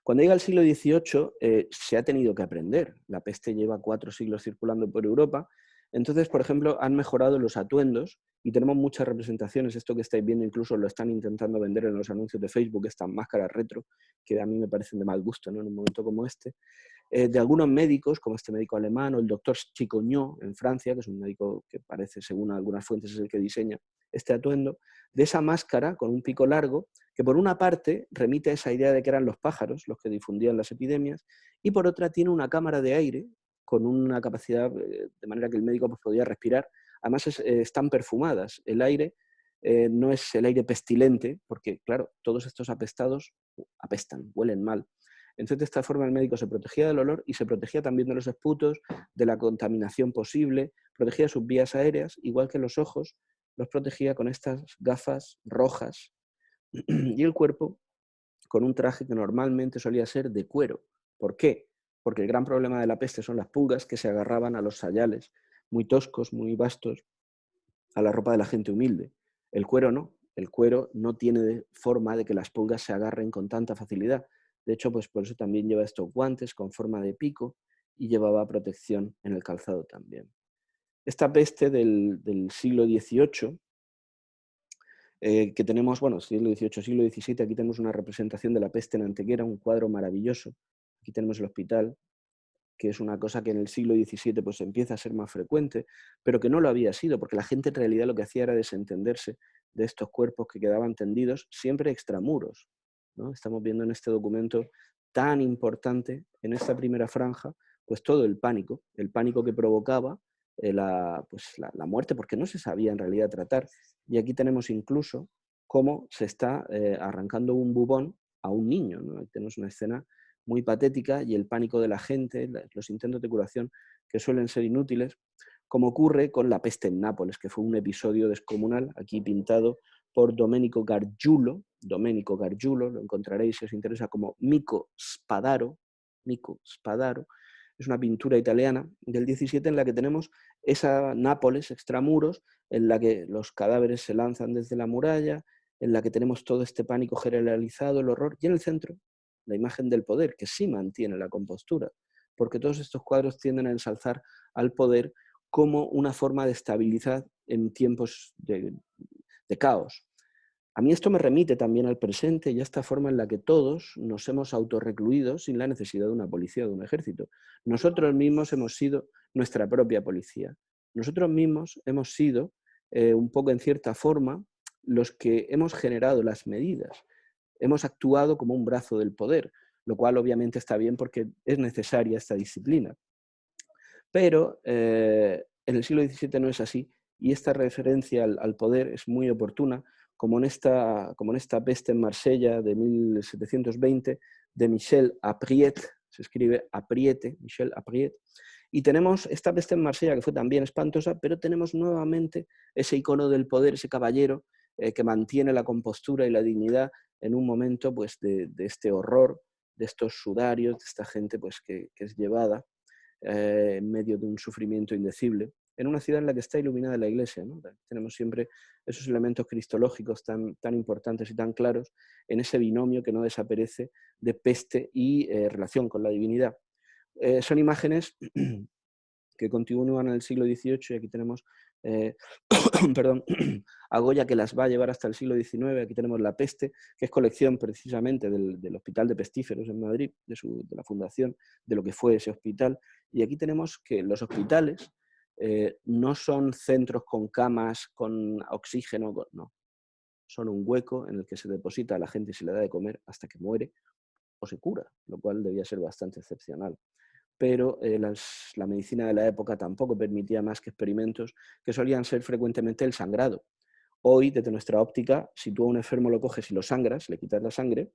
Cuando llega el siglo XVIII se ha tenido que aprender. La peste lleva 4 siglos circulando por Europa. Entonces, por ejemplo, han mejorado los atuendos y tenemos muchas representaciones. Esto que estáis viendo incluso lo están intentando vender en los anuncios de Facebook, estas máscaras retro, que a mí me parecen de mal gusto, ¿no? En un momento como este. De algunos médicos, como este médico alemán o el doctor Chicognó en Francia, que es un médico que parece, según algunas fuentes, es el que diseña este atuendo, de esa máscara con un pico largo, que por una parte remite a esa idea de que eran los pájaros los que difundían las epidemias, y por otra tiene una cámara de aire con una capacidad de manera que el médico pues, podía respirar. Además están perfumadas. El aire no es el aire pestilente, porque claro, todos estos apestados apestan, huelen mal. Entonces, de esta forma el médico se protegía del olor y se protegía también de los esputos, de la contaminación posible, protegía sus vías aéreas, igual que los ojos, los protegía con estas gafas rojas y el cuerpo con un traje que normalmente solía ser de cuero. ¿Por qué? Porque el gran problema de la peste son las pulgas que se agarraban a los sayales, muy toscos, muy vastos, a la ropa de la gente humilde. El cuero no. El cuero no tiene forma de que las pulgas se agarren con tanta facilidad. De hecho, pues por eso también lleva estos guantes con forma de pico y llevaba protección en el calzado también. Esta peste del siglo XVIII, que tenemos, bueno, siglo XVIII, siglo XVII, aquí tenemos una representación de la peste en Antequera, un cuadro maravilloso. Aquí tenemos el hospital, que es una cosa que en el siglo XVII pues, empieza a ser más frecuente, pero que no lo había sido, porque la gente en realidad lo que hacía era desentenderse de estos cuerpos que quedaban tendidos siempre extramuros, ¿no? Estamos viendo en este documento tan importante, en esta primera franja, pues todo el pánico que provocaba la muerte, porque no se sabía en realidad tratar. Y aquí tenemos incluso cómo se está arrancando un bubón a un niño, ¿no? Aquí tenemos una escena muy patética y el pánico de la gente, los intentos de curación que suelen ser inútiles, como ocurre con la peste en Nápoles, que fue un episodio descomunal, aquí pintado por Domenico Gargiulo, lo encontraréis si os interesa como Mico Spadaro, es una pintura italiana del 17 en la que tenemos esa Nápoles extramuros, en la que los cadáveres se lanzan desde la muralla, en la que tenemos todo este pánico generalizado, el horror, y en el centro la imagen del poder, que sí mantiene la compostura, porque todos estos cuadros tienden a ensalzar al poder como una forma de estabilidad en tiempos de caos. A mí esto me remite también al presente y a esta forma en la que todos nos hemos autorrecluido sin la necesidad de una policía o de un ejército. Nosotros mismos hemos sido nuestra propia policía. Nosotros mismos hemos sido, un poco en cierta forma, los que hemos generado las medidas. Hemos actuado como un brazo del poder, lo cual obviamente está bien porque es necesaria esta disciplina. Pero en el siglo XVII no es así y esta referencia al poder es muy oportuna, como en esta peste en Marsella de 1720 de Michel Apriet, se escribe Apriete, Michel Apriet, y tenemos esta peste en Marsella que fue también espantosa, pero tenemos nuevamente ese icono del poder, ese caballero que mantiene la compostura y la dignidad en un momento pues, de este horror, de estos sudarios, de esta gente pues, que es llevada. en medio de un sufrimiento indecible, en una ciudad en la que está iluminada la iglesia, ¿no? Tenemos siempre esos elementos cristológicos tan importantes y tan claros en ese binomio que no desaparece de peste y relación con la divinidad. Son imágenes que continúan en el siglo XVIII y aquí tenemos eh, perdón, a Goya, que las va a llevar hasta el siglo XIX. Aquí tenemos La peste, que es colección precisamente del Hospital de Pestíferos en Madrid, de la fundación, de lo que fue ese hospital. Y aquí tenemos que los hospitales no son centros con camas, con oxígeno, no. Son un hueco en el que se deposita a la gente y se le da de comer hasta que muere o se cura, lo cual debía ser bastante excepcional. Pero la medicina de la época tampoco permitía más que experimentos que solían ser frecuentemente el sangrado. Hoy, desde nuestra óptica, si tú a un enfermo lo coges y lo sangras, le quitas la sangre,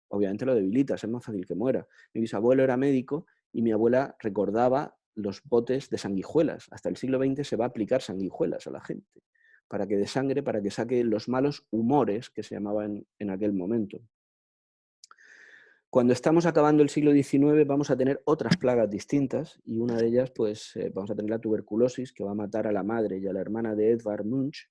obviamente lo debilitas, es más fácil que muera. Mi bisabuelo era médico y mi abuela recordaba los botes de sanguijuelas. Hasta el siglo XX se va a aplicar sanguijuelas a la gente, para que dé sangre, para que saque los malos humores que se llamaban en aquel momento. Cuando estamos acabando el siglo XIX vamos a tener otras plagas distintas y una de ellas, pues vamos a tener la tuberculosis, que va a matar a la madre y a la hermana de Edvard Munch.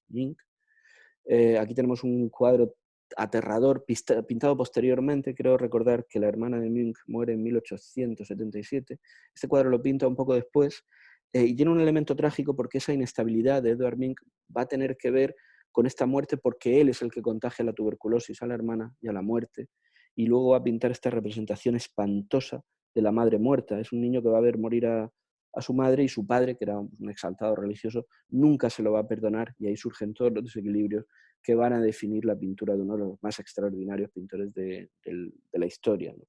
Aquí tenemos un cuadro aterrador pintado posteriormente. Creo recordar que la hermana de Munch muere en 1877. Este cuadro lo pinta un poco después y tiene un elemento trágico porque esa inestabilidad de Edvard Munch va a tener que ver con esta muerte porque él es el que contagia la tuberculosis a la hermana y a la muerte. Y luego va a pintar esta representación espantosa de la madre muerta. Es un niño que va a ver morir a su madre y su padre, que era un exaltado religioso, nunca se lo va a perdonar y ahí surgen todos los desequilibrios que van a definir la pintura de uno de los más extraordinarios pintores de la historia, ¿no?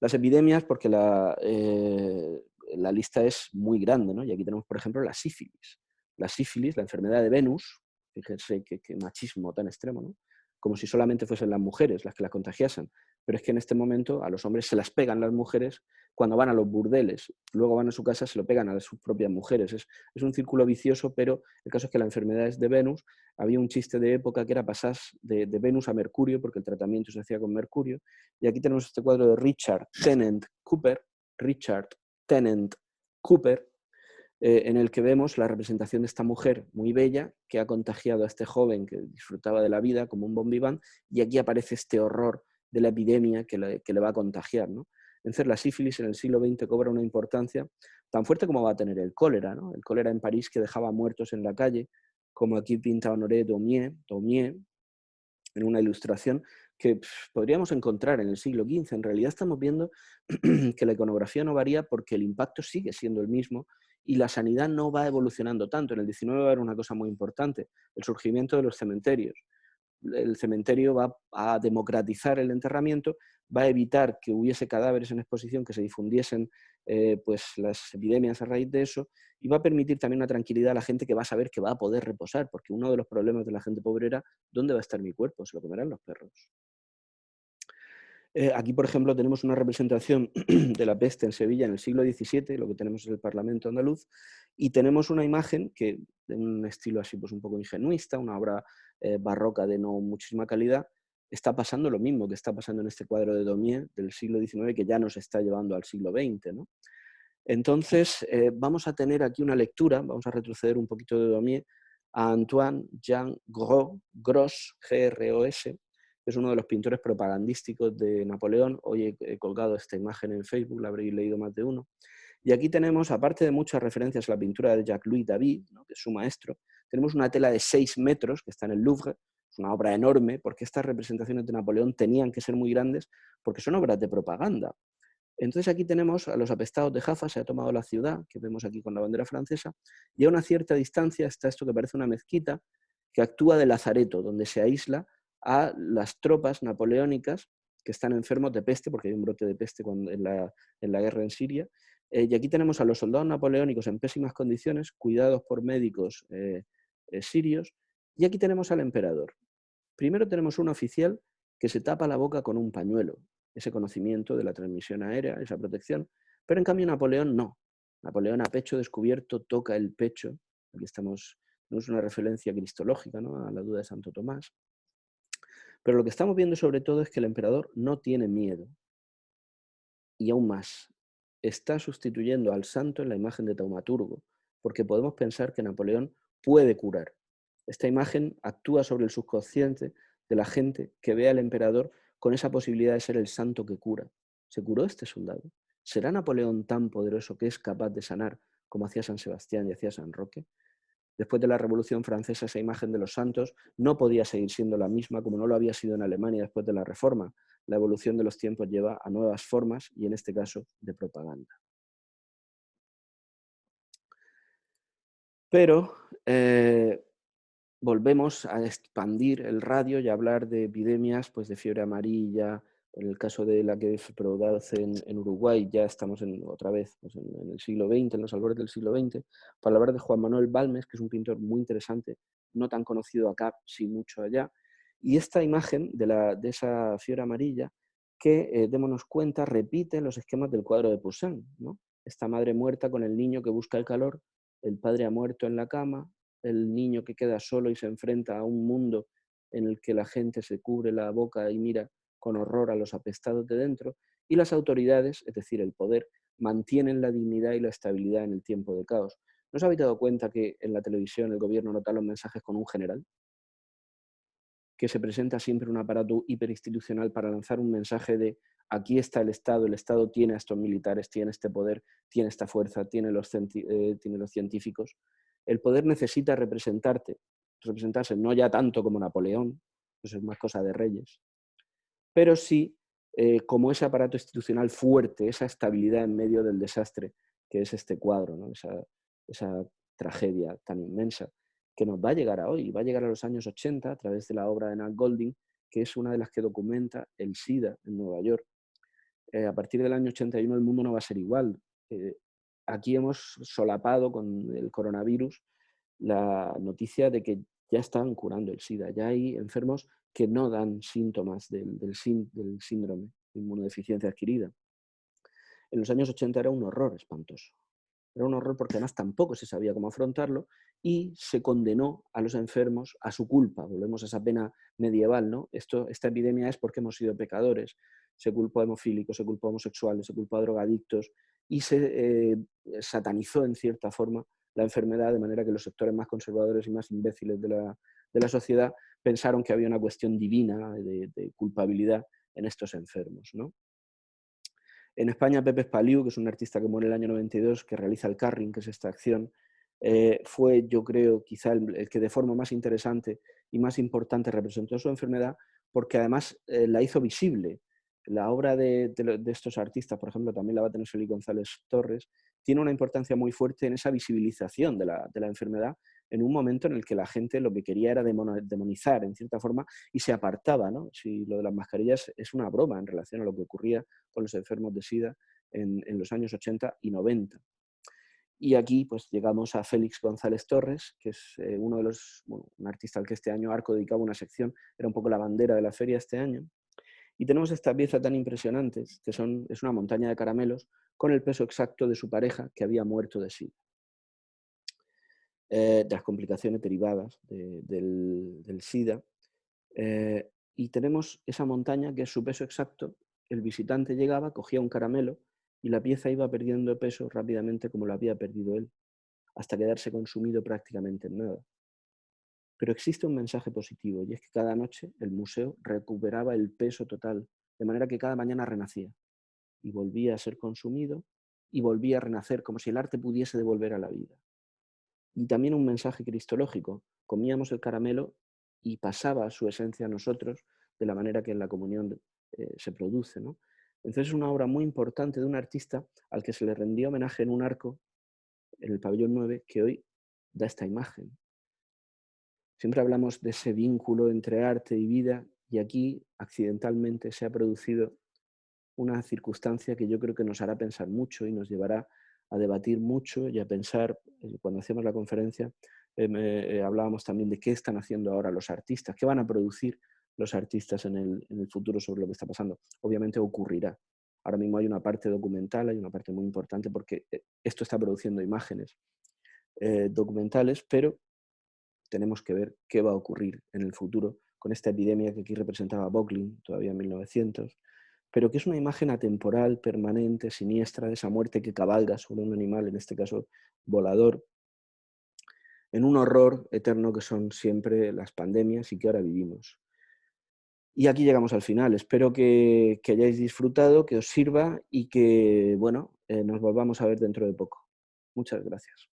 Las epidemias, porque la lista es muy grande, ¿no? Y aquí tenemos, por ejemplo, la sífilis. La sífilis, la enfermedad de Venus, fíjense qué machismo tan extremo, ¿no? Como si solamente fuesen las mujeres las que la contagiasen. Pero es que en este momento a los hombres se las pegan las mujeres cuando van a los burdeles. Luego van a su casa, se lo pegan a sus propias mujeres. Es un círculo vicioso, pero el caso es que la enfermedad es de Venus. Había un chiste de época que era pasar de Venus a Mercurio, porque el tratamiento se hacía con Mercurio. Y aquí tenemos este cuadro de Richard Tennant Cooper, en el que vemos la representación de esta mujer muy bella que ha contagiado a este joven que disfrutaba de la vida como un bon vivant, y aquí aparece este horror de la epidemia que le va a contagiar, ¿no? Entonces la sífilis en el siglo XX cobra una importancia tan fuerte como va a tener el cólera, ¿no? El cólera en París, que dejaba muertos en la calle, como aquí pinta Honoré Daumier, en una ilustración que podríamos encontrar en el siglo XV. En realidad estamos viendo que la iconografía no varía porque el impacto sigue siendo el mismo y la sanidad no va evolucionando tanto. En el XIX va a haber una cosa muy importante, el surgimiento de los cementerios. El cementerio va a democratizar el enterramiento, va a evitar que hubiese cadáveres en exposición, que se difundiesen pues las epidemias a raíz de eso, y va a permitir también una tranquilidad a la gente que va a saber que va a poder reposar, porque uno de los problemas de la gente pobre era ¿dónde va a estar mi cuerpo? Se lo comerán los perros. Aquí, por ejemplo, tenemos una representación de la peste en Sevilla en el siglo XVII, lo que tenemos es el Parlamento andaluz, y tenemos una imagen que, de un estilo así pues un poco ingenuista, una obra barroca de no muchísima calidad, está pasando lo mismo que está pasando en este cuadro de Daumier del siglo XIX, que ya nos está llevando al siglo XX, ¿no? Entonces, vamos a tener aquí una lectura, vamos a retroceder un poquito de Daumier, a Antoine Jean Gros, G-R-O-S, que es uno de los pintores propagandísticos de Napoleón. Hoy he colgado esta imagen en Facebook, la habréis leído más de uno. Y aquí tenemos, aparte de muchas referencias a la pintura de Jacques-Louis David, ¿no?, que es su maestro, tenemos una tela de 6 metros que está en el Louvre, es una obra enorme, porque estas representaciones de Napoleón tenían que ser muy grandes, porque son obras de propaganda. Entonces aquí tenemos a los apestados de Jaffa, se ha tomado la ciudad, que vemos aquí con la bandera francesa, y a una cierta distancia está esto que parece una mezquita, que actúa de lazareto, donde se aísla a las tropas napoleónicas que están enfermos de peste, porque hay un brote de peste en la guerra en Siria. Y aquí tenemos a los soldados napoleónicos en pésimas condiciones, cuidados por médicos sirios, y aquí tenemos al emperador. Primero tenemos un oficial que se tapa la boca con un pañuelo, ese conocimiento de la transmisión aérea, esa protección, pero en cambio Napoleón no. Napoleón a pecho descubierto toca el pecho, aquí tenemos una referencia cristológica, ¿no?, a la duda de Santo Tomás, pero lo que estamos viendo sobre todo es que el emperador no tiene miedo, y aún más, está sustituyendo al santo en la imagen de taumaturgo, porque podemos pensar que Napoleón puede curar. Esta imagen actúa sobre el subconsciente de la gente que ve al emperador con esa posibilidad de ser el santo que cura. ¿Se curó este soldado? ¿Será Napoleón tan poderoso que es capaz de sanar como hacía San Sebastián y hacía San Roque? Después de la Revolución Francesa, esa imagen de los santos no podía seguir siendo la misma como no lo había sido en Alemania después de la Reforma. La evolución de los tiempos lleva a nuevas formas y, en este caso, de propaganda. Pero volvemos a expandir el radio y a hablar de epidemias, pues de fiebre amarilla. En el caso de la que se produce en Uruguay, ya estamos otra vez pues en el siglo XX, en los albores del siglo XX, para hablar de Juan Manuel Balmes, que es un pintor muy interesante, no tan conocido acá, sí mucho allá. Y esta imagen de esa fiebre amarilla, que, démonos cuenta, repite los esquemas del cuadro de Poussin, ¿no? Esta madre muerta con el niño que busca el calor, el padre ha muerto en la cama, el niño que queda solo y se enfrenta a un mundo en el que la gente se cubre la boca y mira con horror a los apestados de dentro, y las autoridades, es decir, el poder, mantienen la dignidad y la estabilidad en el tiempo de caos. ¿No os habéis dado cuenta que en la televisión el gobierno nota los mensajes con un general? Que se presenta siempre un aparato hiperinstitucional para lanzar un mensaje de aquí está el Estado tiene a estos militares, tiene este poder, tiene esta fuerza, tiene tiene los científicos. El poder necesita representarse no ya tanto como Napoleón, eso es más cosa de reyes, pero sí como ese aparato institucional fuerte, esa estabilidad en medio del desastre que es este cuadro, ¿no? Esa tragedia tan inmensa que nos va a llegar a hoy, va a llegar a los años 80 a través de la obra de Nat Golding, que es una de las que documenta el SIDA en Nueva York. A partir del año 81 el mundo no va a ser igual. Aquí hemos solapado con el coronavirus la noticia de que ya están curando el SIDA, ya hay enfermos que no dan síntomas del síndrome de inmunodeficiencia adquirida. En los años 80 era un horror espantoso. Era un horror porque además tampoco se sabía cómo afrontarlo y se condenó a los enfermos a su culpa. Volvemos a esa pena medieval, ¿no? Esta epidemia es porque hemos sido pecadores. Se culpó a hemofílicos, se culpó a homosexuales, se culpó a drogadictos y se satanizó en cierta forma la enfermedad, de manera que los sectores más conservadores y más imbéciles de la sociedad pensaron que había una cuestión divina de culpabilidad en estos enfermos, ¿no? En España, Pepe Espaliu, que es un artista que muere en el año 92, que realiza el carring, que es esta acción, fue, yo creo, quizá el que de forma más interesante y más importante representó su enfermedad, porque además la hizo visible. La obra de estos artistas, por ejemplo, también la va a tener Félix González Torres, tiene una importancia muy fuerte en esa visibilización de la enfermedad en un momento en el que la gente lo que quería era demonizar, en cierta forma, y se apartaba, ¿no? Si lo de las mascarillas es una broma en relación a lo que ocurría con los enfermos de SIDA en los años 80 y 90. Y aquí pues llegamos a Félix González Torres, que es uno de un artista al que este año Arco dedicaba una sección, era un poco la bandera de la feria este año. Y tenemos esta pieza tan impresionante, que es una montaña de caramelos con el peso exacto de su pareja que había muerto de SIDA. De las complicaciones derivadas del SIDA. Y tenemos esa montaña que es su peso exacto. El visitante llegaba, cogía un caramelo y la pieza iba perdiendo peso rápidamente como lo había perdido él, hasta quedarse consumido prácticamente en nada. Pero existe un mensaje positivo y es que cada noche el museo recuperaba el peso total, de manera que cada mañana renacía y volvía a ser consumido y volvía a renacer como si el arte pudiese devolver a la vida. Y también un mensaje cristológico. Comíamos el caramelo y pasaba su esencia a nosotros de la manera que en la comunión se produce, ¿no? Entonces es una obra muy importante de un artista al que se le rendía homenaje en un arco, en el pabellón 9, que hoy da esta imagen. Siempre hablamos de ese vínculo entre arte y vida y aquí accidentalmente se ha producido una circunstancia que yo creo que nos hará pensar mucho y nos llevará a debatir mucho y a pensar, cuando hacíamos la conferencia, hablábamos también de qué están haciendo ahora los artistas, qué van a producir los artistas en el futuro sobre lo que está pasando. Obviamente ocurrirá. Ahora mismo hay una parte documental, hay una parte muy importante porque esto está produciendo imágenes documentales, pero tenemos que ver qué va a ocurrir en el futuro con esta epidemia que aquí representaba Böcklin, todavía en 1900, pero que es una imagen atemporal, permanente, siniestra, de esa muerte que cabalga sobre un animal, en este caso volador, en un horror eterno que son siempre las pandemias y que ahora vivimos. Y aquí llegamos al final. Espero que hayáis disfrutado, que os sirva y que, bueno, nos volvamos a ver dentro de poco. Muchas gracias.